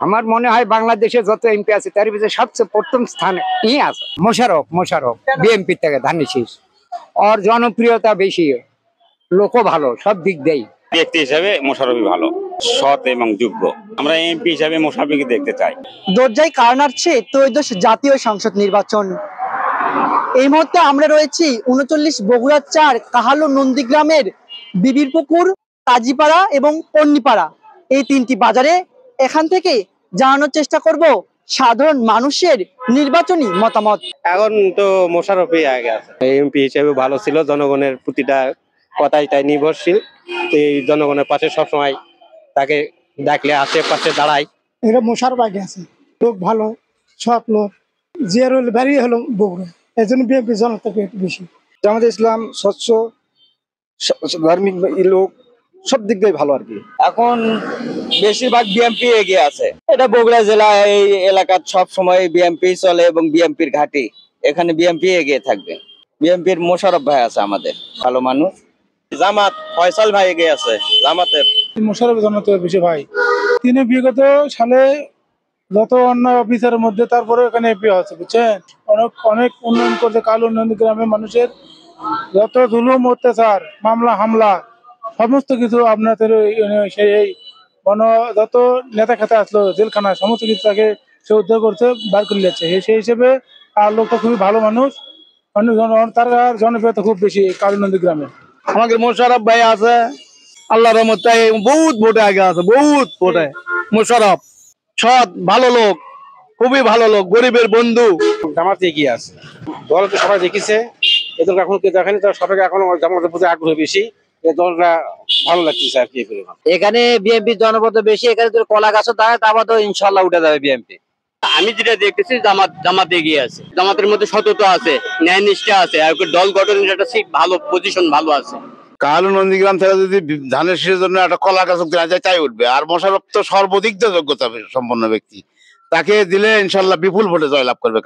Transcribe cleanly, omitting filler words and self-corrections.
আমার মনে হয় বাংলাদেশে যত এমপি আছে তার ভিতরে সবচেয়ে প্রথম স্থানে আছে মোশাররফ বিএনপি থেকে ধানের শীষ। ওর জনপ্রিয়তা বেশি, লোকও ভালো, সব দিক দিয়েই। ব্যক্তি হিসাবে মোশাররফই ভালো, সৎ এবং যোগ্য। আমরা এমপি হিসাবে মোশাররফকে দেখতে চাই। দরজায় কার নাড়ছে ত্রয়োদশ জাতীয় সংসদ নির্বাচন। এই মুহূর্তে আমরা রয়েছি ৩৯ বগুড়া ৪ কাহালু নন্দীগ্রামের বিবিরপুকুর, কাজীপাড়া এবং পন্নীপাড়া, এই তিনটি বাজারে। এখান থেকে জানানোর চেষ্টা করব সাধারণ মানুষের নির্বাচনী মতামত। এখন তো মোশাররফই আগে আছে, এমপি হিসেবে ভালো ছিল, জনগণের প্রতিটা কথাই তাই নির্ভরশীল। এই জনগণের পাশে সবসময় তাকে ডাকলে আশেপাশে দাঁড়ায়। এটা মোশাররফ আগে আছে, লোক ভালো, সৎ লোক, জিয়ারুল বাড়ি হলো বগুড়া, এই জন্য বিএনপি জনতা বেশি। জামাতে ইসলাম স্বচ্ছ ধার্মিক লোক, সব দিক দিয়ে ভালো আর কি। এখন বেশিরভাগ বিএনপি এগিয়ে আছে। এটা বগুড়া জেলা, এই এলাকার সব সময় বিএনপি চলে এবং বিএনপির ঘাঁটি, এখানে বিএনপি এগিয়ে থাকবে। বিএনপির মোশাররফ ভাই আছে আমাদের, ভালো মানুষ। জামাত ফয়সাল ভাই এগিয়ে আছে জামাতের। মোশাররফ জনতা বেশি ভাই। তিনি বিগত সালে যত অন্যায় অফিসারের মধ্যে, তারপরে এখানে এমপি আছে, বুঝছেন, অনেক উন্নয়ন করছে। কালু নন্দীগ্রামের মানুষের যত জুলুম অত্যাচার, মামলা হামলা, সমস্ত কিছু আপনাদের সেই যত নেতা খেতা আসলো জেলখানা, সমস্ত কিছু তাকে সে উদ্ধার করছে, বার করে নিচ্ছে। সেই হিসেবে আর লোকটা খুবই ভালো মানুষ, তার জনপ্রিয়তা খুব বেশি কালু নন্দীগ্রামে। আমাদের মোশাররফ ভাই আছে, আল্লাহর রহমতে বহুত ভোটে আগে আছে, বহুত ভোটে। মোশাররফ সৎ ভালো লোক, খুবই ভালো লোক, গরিবের বন্ধু। জামাতে এগিয়ে আছে, দলকে সবাই দেখেছে, এদের এখন কেউ দেখেনি, তারা সবাইকে এখন জামাতের প্রতি আগ্রহ বেশি। এই দলটা ভালো লাগতেছে আর কি। এখানে বিএনপি জনপদ বেশি, এখানে যদি কলা গাছও থাকে তা বাদেও ইনশাল্লাহ উঠে যাবে বিএনপি। আমি যেটা দেখতেছি জামাত এগিয়ে আছে, জামাতের মধ্যে সততা আছে, ন্যায় নিষ্ঠা আছে, আর দল গঠনের একটা সিট ভালো, পজিশন ভালো আছে। কাহালু নন্দীগ্রাম থেকে যদি ধানের শীষের জন্য একটা কলা গাছ দেওয়া যায়, তাই উঠবে। আর মোশাররফ তো সর্বাধিক যোগ্যতা সম্পন্ন ব্যক্তি, তাকে দিলে ইনশাল্লাহ বিপুল ভোটে জয়লাভ করবে।